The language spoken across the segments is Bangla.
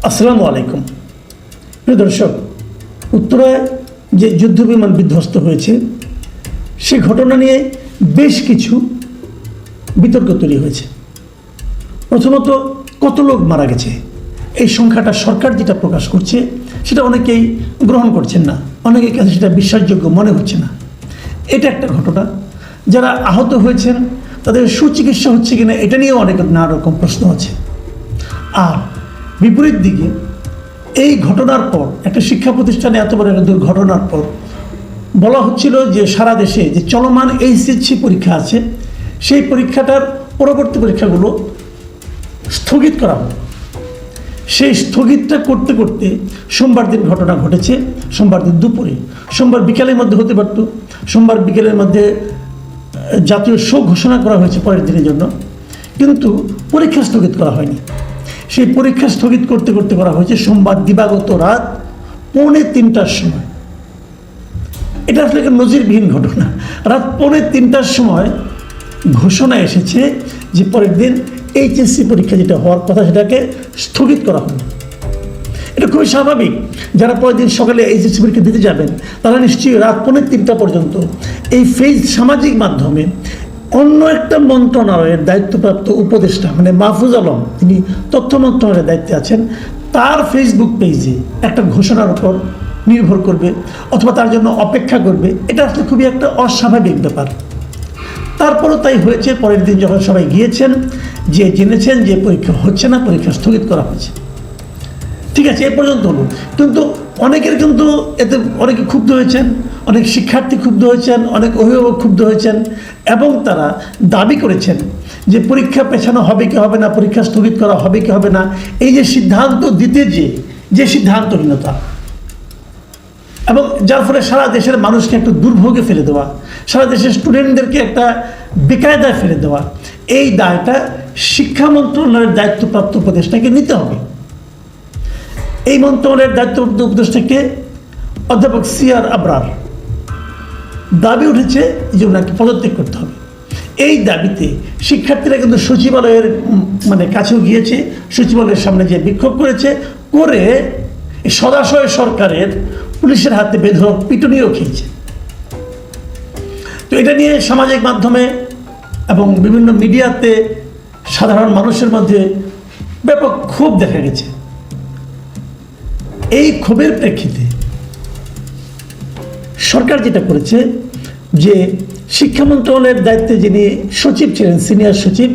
আসসালামু আলাইকুম। প্রিয় দর্শক, উত্তরায় যে যুদ্ধবিমান বিধ্বস্ত হয়েছে সে ঘটনা নিয়ে বেশ কিছু বিতর্ক তৈরি হয়েছে। প্রথমত, কত লোক মারা গেছে এই সংখ্যাটা সরকার যেটা প্রকাশ করছে সেটা অনেকেই গ্রহণ করছেন না, অনেকের কাছে সেটা বিশ্বাসযোগ্য মনে হচ্ছে না। এটা একটা ঘটনা। যারা আহত হয়েছেন তাদের সুচিকিৎসা হচ্ছে কিনা এটা নিয়েও অনেক নানা রকম প্রশ্ন আছে। আর বিপরীত দিকে এই ঘটনার পর একটা শিক্ষা প্রতিষ্ঠানে এত বড় একটা দুর্ঘটনার পর বলা হচ্ছিল যে সারা দেশে যে চলমান এইচএসসি পরীক্ষা আছে সেই পরীক্ষাটার পরবর্তী পরীক্ষাগুলো স্থগিত করা হবে। সেই স্থগিতটা করতে করতে সোমবার দিন ঘটনা ঘটেছে। সোমবার দিন দুপুরে, সোমবার বিকেলের মধ্যে হতে পারত। সোমবার বিকেলের মধ্যে জাতীয় শোক ঘোষণা করা হয়েছে পরের দিনের জন্য, কিন্তু পরীক্ষা স্থগিত করা হয়নি। সেই পরীক্ষা স্থগিত করতে করতে করা হয়েছে সোমবার দিবাগত রাত 2:45টার সময়। এটা আসলে একটা নজিরবিহীন ঘটনা। রাত 2:45টার সময় ঘোষণা এসেছে যে পরের দিন এইচএসসি পরীক্ষা যেটা হওয়ার কথা সেটাকে স্থগিত করা হবে। এটা খুবই স্বাভাবিক। যারা পরের দিন সকালে এইচএসসি পরীক্ষা দিতে যাবেন তারা নিশ্চয়ই রাত 2:45টা পর্যন্ত এই সামাজিক মাধ্যমে অন্য একটা মন্ত্রণালয়ের দায়িত্বপ্রাপ্ত উপদেষ্টা মানে মাহফুজ আলম, তিনি তথ্য মন্ত্রণালয়ের দায়িত্বে আছেন, তার ফেসবুক পেজে একটা ঘোষণার উপর নির্ভর করবে অথবা তার জন্য অপেক্ষা করবে। এটা আসলে খুবই একটা অস্বাভাবিক ব্যাপার। তারপরও তাই হয়েছে। পরের দিন যখন সবাই গিয়েছেন, যে জেনেছেন যে পরীক্ষা হচ্ছে না, পরীক্ষা স্থগিত করা হয়েছে, ঠিক আছে, এ পর্যন্ত হলো। কিন্তু অনেকের কিন্তু এতে অনেকে ক্ষুব্ধ হয়েছেন, অনেক শিক্ষার্থী ক্ষুব্ধ হয়েছেন, অনেক অভিভাবক ক্ষুব্ধ হয়েছেন এবং তারা দাবি করেছেন যে পরীক্ষা পেছানো হবে কি হবে না, পরীক্ষা স্থগিত করা হবে কি হবে না, এই যে সিদ্ধান্ত দিতে যে সিদ্ধান্তহীনতা এবং যার ফলে সারা দেশের মানুষকে একটু দুর্ভোগে ফেলে দেওয়া, সারা দেশের স্টুডেন্টদেরকে একটা বেকায়দায় ফেলে দেওয়া, এই দায়টা শিক্ষা মন্ত্রণালয়ের দায়িত্বপ্রাপ্ত উপদেষ্টাকে নিতে হবে। এই মন্ত্রণালয়ের দায়িত্বপ্রাপ্ত উপদেষ্টাকে অধ্যাপক সিআর আবরার দাবি উঠেছে যে ওনাকে পদত্যাগ করতে হবে। এই দাবিতে শিক্ষার্থীরা কিন্তু সচিবালয়ের কাছেও গিয়েছে, সচিবালয়ের সামনে যে বিক্ষোভ করে সদাশয় সরকারের পুলিশের হাতে বেধড়ক পিটুনিও খেয়েছে। তো এটা নিয়ে সামাজিক মাধ্যমে এবং বিভিন্ন মিডিয়াতে সাধারণ মানুষের মধ্যে ব্যাপক ক্ষোভ দেখা গেছে। এই ক্ষোভের প্রেক্ষিতে সরকার যেটা করেছে যে শিক্ষা মন্ত্রণালয়ের দায়িত্বে যিনি সচিব ছিলেন, সিনিয়র সচিব,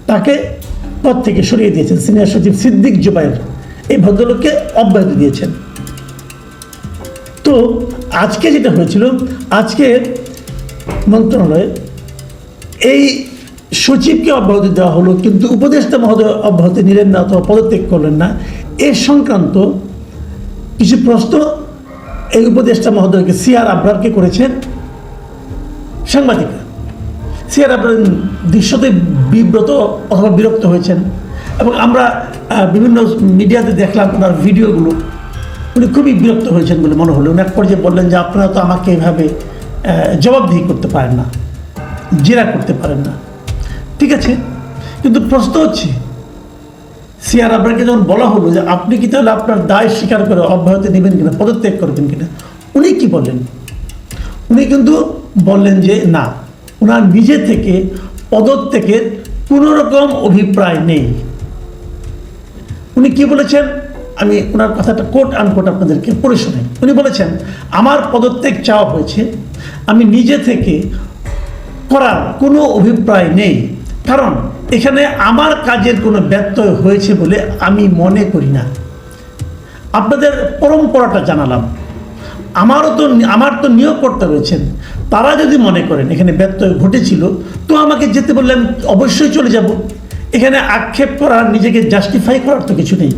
তাকে পদ থেকে সরিয়ে দিয়েছেন। সিনিয়র সচিব সিদ্দিক জুবায়ের এই ভদ্রলোককে অব্যাহতি দিয়েছেন। তো আজকে যেটা হয়েছিল, আজকে মন্ত্রণালয়ে এই সচিবকে অব্যাহতি দেওয়া হলো, কিন্তু উপদেষ্টা মহোদয় অব্যাহতি নিলেন না অথবা পদত্যাগ করলেন না। এ সংক্রান্ত কিছু প্রশ্ন এই উপদেষ্টা মহোদয়কে সিআর আবরারকে করেছেন সাংবাদিকরা। সিআর আবরার দৃশ্যতে বিব্রত অথবা বিরক্ত হয়েছেন এবং আমরা বিভিন্ন মিডিয়াতে দেখলাম ওনার ভিডিওগুলো, উনি খুবই বিরক্ত হয়েছেন বলে মনে হলো। উনি এক পর্যায়ে বললেন যে আপনারা তো আমাকে এভাবে জবাবদিহি করতে পারেন না, জেরা করতে পারেন না। ঠিক আছে, কিন্তু প্রশ্ন হচ্ছে সিআর আবরারকে যখন বলা হলো যে আপনি কি তাহলে আপনার দায় স্বীকার করে অব্যাহতি নেবেন কিনা, পদত্যাগ করবেন কিনা, উনি কি বললেন? উনি কিন্তু বললেন যে না, ওনার নিজে থেকে পদত্যাগের কোনো রকম অভিপ্রায় নেই। উনি কি বলেছেন, আমি ওনার কথাটা কোট আনকোট আপনাদেরকে পড়ে শোনাই। উনি বলেছেন, আমার পদত্যাগ চাওয়া হয়েছে, আমি নিজে থেকে করার কোনো অভিপ্রায় নেই, কারণ এখানে আমার কাজের কোনো ব্যত্যয় হয়েছে বলে আমি মনে করি না। আপনাদের পরম্পরাটা জানালাম, আমার তো নিয়োগকর্তা রয়েছেন, তারা যদি মনে করেন এখানে ব্যত্যয় ঘটেছিল তো আমাকে যেতে বললে আমি অবশ্যই চলে যাব। এখানে আক্ষেপ করার, নিজেকে জাস্টিফাই করার তো কিছু নেই।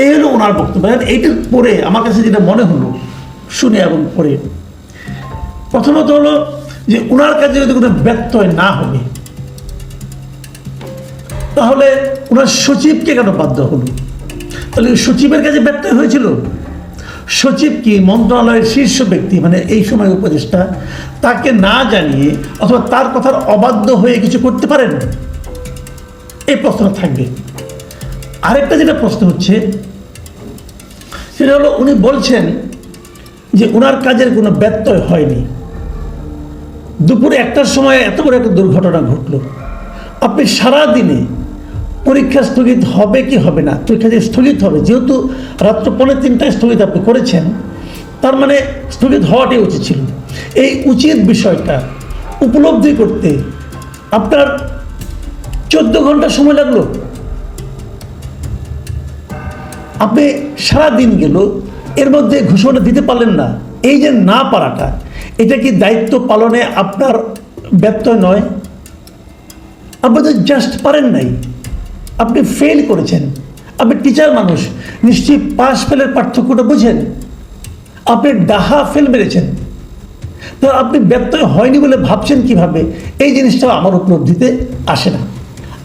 এই হলো ওনার বক্তব্য। এইটা পড়ে আমার কাছে যেটা মনে হলো শুনে এবং পড়ে, প্রথমত হলো যে ওনার কাজে যদি কোনো ব্যত্যয় না হবে তাহলে ওনার সচিবকে কেন বাধ্য হলো? তাহলে সচিবের কাছে ব্যত্যয় হয়েছিল? সচিব কি মন্ত্রণালয়ের শীর্ষ ব্যক্তি, এই সময় উপদেষ্টা, তাকে না জানিয়ে অথবা তার কথার অবাধ্য হয়ে কিছু করতে পারেন? এই প্রশ্ন থাকবে। আরেকটা যেটা প্রশ্ন হচ্ছে সেটা হলো, উনি বলছেন যে ওনার কাজের কোনো ব্যত্যয় হয়নি। দুপুরে 1টার সময় এত বড় একটা দুর্ঘটনা ঘটলো, আপনি সারা দিনে পরীক্ষা স্থগিত হবে কি হবে না, পরীক্ষা যে স্থগিত হবে, যেহেতু রাত্র 2:45টায় স্থগিত আপনি করেছেন, তার মানে স্থগিত হওয়াটাই উচিত ছিল। এই উচিত বিষয়টা উপলব্ধি করতে আপনার 14 ঘন্টা সময় লাগলো। আপনি সারা দিন গেল, এর মধ্যে ঘোষণা দিতে পারলেন না। এই যে না পারাটা, এটা কি দায়িত্ব পালনে আপনার ব্যত্যয় নয়? আপনি তো জাস্ট পারেন নাই, আপনি ফেল করেছেন। আপনি টিচার মানুষ, নিশ্চয়ই পাস ফেলের পার্থক্যটা বুঝেন। আপনি ডাহা ফেল মেরেছেন, তো আপনি ব্যত্যয় হয়নি বলে ভাবছেন কিভাবে? এই জিনিসটা আমার উপলব্ধিতে আসে না।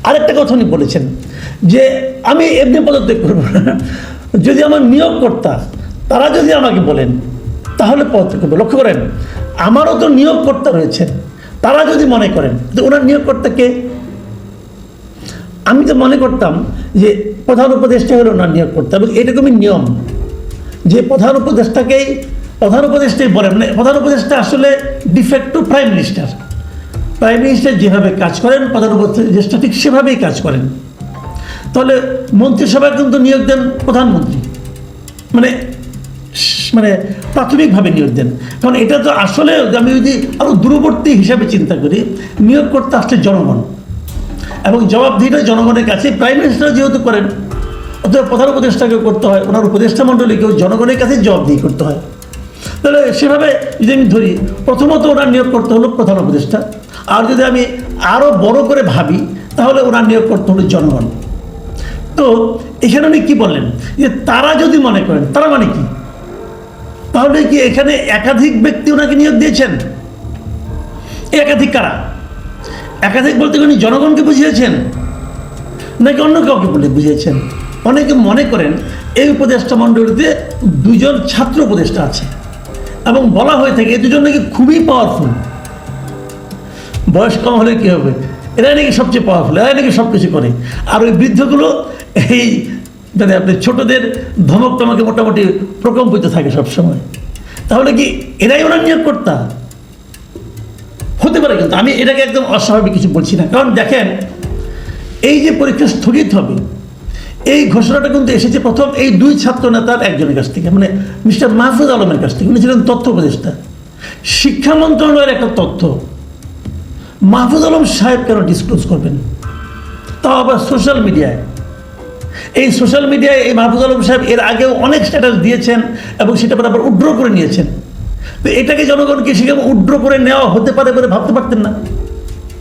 আরেকটা কথা উনি বলেছেন যে আমি এমনি পদত্যাগ করব না, যদি আমার নিয়োগকর্তা তারা যদি আমাকে বলেন তাহলে পদত্যাগ করবো। লক্ষ্য করেন, আমারও তো নিয়োগকর্তা রয়েছেন, তারা যদি মনে করেন যে ওনার নিয়োগকর্তাকে, আমি তো মনে করতাম যে প্রধান উপদেষ্টা হলো ওনার নিয়োগকর্তা, এবং এরকমই নিয়ম যে প্রধান উপদেষ্টাই বলেন। মানে প্রধান উপদেষ্টা আসলে de facto prime minister. Prime minister যেভাবে কাজ করেন, প্রধান উপদেষ্টা ঠিক সেভাবেই কাজ করেন। তাহলে মন্ত্রিসভায় কিন্তু নিয়োগ দেন প্রধানমন্ত্রী, মানে মানে প্রাথমিকভাবে নিয়োগ দেন। কারণ এটা তো আসলে আমি যদি আরও দূরবর্তী হিসাবে চিন্তা করি, নিয়োগ করতে আসছে জনগণ, এবং জবাবদিহিটা জনগণের কাছে। প্রাইম মিনিস্টার যেহেতু করেন, অথবা প্রধান উপদেষ্টাকেও করতে হয়, ওনার উপদেষ্টা মণ্ডলীকেও জনগণের কাছে জবাবদিহি করতে হয়। তাহলে সেভাবে যদি আমি ধরি, প্রথমত ওনার নিয়োগ করতে হলো প্রধান উপদেষ্টা, আর যদি আমি আরও বড় করে ভাবি তাহলে ওনার নিয়োগ করতে হলো জনগণ। তো এখানে উনি কী বললেন যে তারা যদি মনে করেন, তারা মানে কি? তাহলে কি এখানে একাধিক ব্যক্তি ওনাকে নিয়োগ দিয়েছেন? একাধিক কারা? একাধিক বলতে উনি জনগণকে বুঝিয়েছেন নাকি অন্য কাউকে বলে বুঝিয়েছেন? অনেকে মনে করেন এই উপদেষ্টা মণ্ডলীতে 2জন ছাত্র উপদেষ্টা আছে, এবং বলা হয়ে থাকে এই 2জন নাকি খুবই পাওয়ারফুল। বয়স কম হলে কী হবে, এরাই নাকি সবচেয়ে পাওয়ারফুল, এরাই নাকি সব কিছু করে। আর ওই বৃদ্ধগুলো এই মানে আপনি ছোটদের ধমক টমকে মোটামুটি প্রকম্পিত থাকে সবসময়। তাহলে কি এরাই ওনার নিয়োগকর্তা? হতে পারে, কিন্তু আমি এটাকে একদম অস্বাভাবিক কিছু বলছি না। কারণ দেখেন, এই যে পরীক্ষা স্থগিত হবে, এই ঘোষণাটা কিন্তু এসেছে প্রথম এই 2 ছাত্র নেতার একজনের কাছ থেকে, মানে মিস্টার মাহফুজ আলমের কাছ থেকে। উনি ছিলেন তথ্য উপদেষ্টা। শিক্ষা মন্ত্রণালয়ের একটা তথ্য মাহফুজ আলম সাহেব কেন ডিসক্লোজ করবেন, তাও আবার সোশ্যাল মিডিয়ায়? এই সোশ্যাল মিডিয়ায় এই মাহফুজ আলম সাহেব এর আগেও অনেক স্ট্যাটাস দিয়েছেন, এবং সেটা আবার উড্র করে নিয়েছেন। তো এটাকে জনগণকে সেখানে উড্র করে নেওয়া হতে পারে বলে ভাবতে পারতেন না?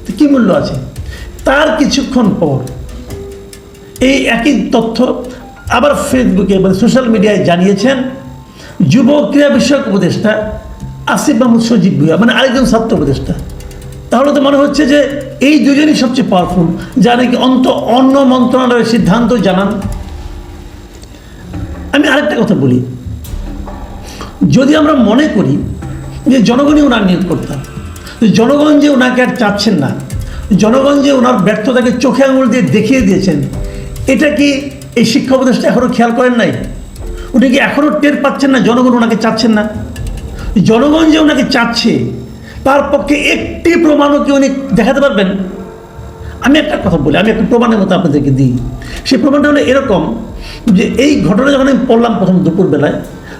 তো কী মূল্য আছে? তার কিছুক্ষণ পর এই একই তথ্য আবার ফেসবুকে মানে সোশ্যাল মিডিয়ায় জানিয়েছেন যুব ক্রীড়া বিষয়ক উপদেষ্টা আসিফ মাহমুদ সজীব ভুঁইয়া, মানে আরেকজন ছাত্র উপদেষ্টা। তাহলে তো মনে হচ্ছে যে এই 2জনই সবচেয়ে পাওয়ারফুল, যা নাকি অন্য মন্ত্রণালয়ের সিদ্ধান্ত জানান। আমি আরেকটা কথা বলি, যদি আমরা মনে করি যে জনগণই ওনার নিয়োগ করতাম, জনগণ যে ওনাকে আর চাচ্ছেন না, জনগণ যে ওনার ব্যর্থতাকে চোখে আঙুল দিয়ে দেখিয়ে দিয়েছেন, এটা কি এই শিক্ষা উপদেষ্টা এখনও খেয়াল করেন নাই? উনি কি এখনও টের পাচ্ছেন না জনগণ ওনাকে চাচ্ছেন না? জনগণ যে ওনাকে চাচ্ছে, তার পক্ষে একটি প্রমাণও কি উনি দেখাতে পারবেন? আমি একটা কথা বলি, আমি একটা প্রমাণের মতো আপনাদেরকে দিই। সেই প্রমাণটা হলো এরকম যে এই ঘটনা যখন আমি পড়লাম প্রথম দুপুরবেলায়,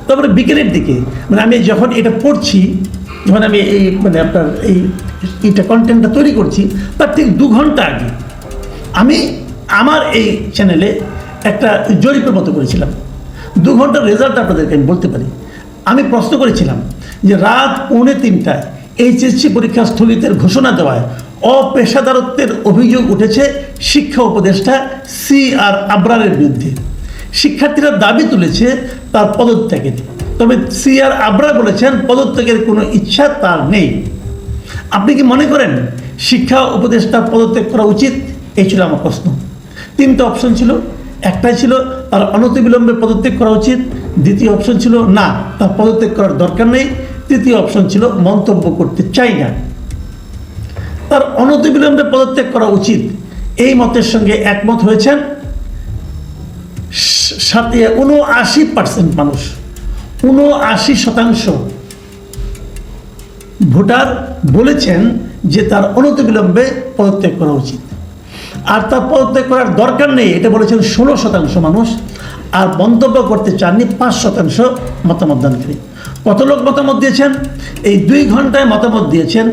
তারপরে বিকেলের দিকে, মানে আমি যখন এটা পড়ছি, যখন আমি এই মানে আপনার এইটা কন্টেন্টটা তৈরি করছি, তার ঠিক 2 ঘন্টা আগে আমি আমার এই চ্যানেলে একটা জরিপের মতো করেছিলাম। 2 ঘন্টার রেজাল্ট আপনাদেরকে আমি বলতে পারি। আমি প্রশ্ন করেছিলাম যে রাত 2:45টায় এইচএসসি পরীক্ষা স্থগিতের ঘোষণা দেওয়ায় অপেশাদারত্বের অভিযোগ উঠেছে শিক্ষা উপদেষ্টা CR আবরারের বিরুদ্ধে। শিক্ষার্থীরা দাবি তুলেছে তার পদত্যাগের, তবে CR আবরার বলেছেন পদত্যাগের কোনো ইচ্ছা তার নেই। আপনি কি মনে করেন শিক্ষা উপদেষ্টা পদত্যাগ করা উচিত? এই ছিল আমার প্রশ্ন। 3টা অপশন ছিল। একটাই ছিল তার অনতিবিলম্বে পদত্যাগ করা উচিত, দ্বিতীয় অপশন ছিল না তার পদত্যাগ করার দরকার নেই, তৃতীয় অপশন ছিল মন্তব্য করতে চাই না। তার অনতিবিলম্বে পদত্যাগ করা উচিত এই মতের সঙ্গে একমত হয়েছেন ৭৯% মানুষ, ৭৯% ভোটার বলেছেন যে তার অনতিবিলম্বে পদত্যাগ করা উচিত। আর তার পদত্যাগ করার দরকার নেই এটা বলেছেন ১৬% মানুষ, আর মন্তব্য করতে চাননি ৫% মতামত দানকারী। কত লোক মতামত দিয়েছেন? এই 2 ঘন্টায় মতামত দিয়েছেন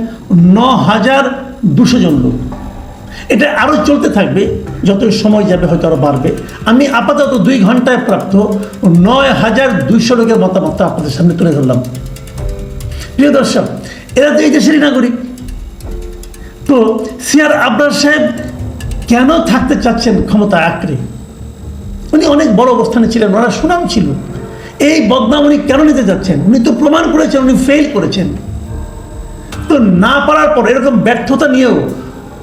৯,২০০ জন লোক। এটা আরও চলতে থাকবে, যতই সময় যাবে হয়তো আরও বাড়বে। আমি আপাতত 2 ঘন্টায় প্রাপ্ত ৯,২০০ লোকের মতামতটা আপনাদের সামনে তুলে ধরলাম। প্রিয় দর্শক, এরা তো এই দেশেরই নাগরিক। তো সিআর আবরার সাহেব কেন থাকতে চাচ্ছেন ক্ষমতা আঁকড়ে? উনি অনেক বড় অবস্থানে ছিলেন, ওনার সুনাম ছিল। এই বদনাম উনি কেন নিতে যাচ্ছেন? উনি তো প্রমাণ করেছেন উনি ফেল করেছেন। তো না পারার পর এরকম ব্যর্থতা নিয়েও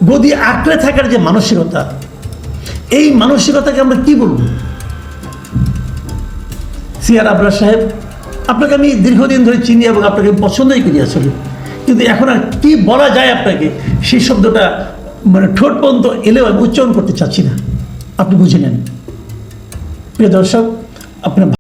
গদি আঁকড়ে থাকার যে মানসিকতা, এই মানসিকতাকে আমরা কি বলবো? সিআর আবরার সাহেব, আপনাকে আমি দীর্ঘদিন ধরে চিনি এবং আপনাকে পছন্দই করি আসলে, কিন্তু এখন আর কি বলা যায় আপনাকে সেই শব্দটা মানে ঠোঁট পর্যন্ত এলেও আমি উচ্চারণ করতে চাচ্ছি না, আপনি বুঝে নেন। প্রিয় দর্শক, আপনার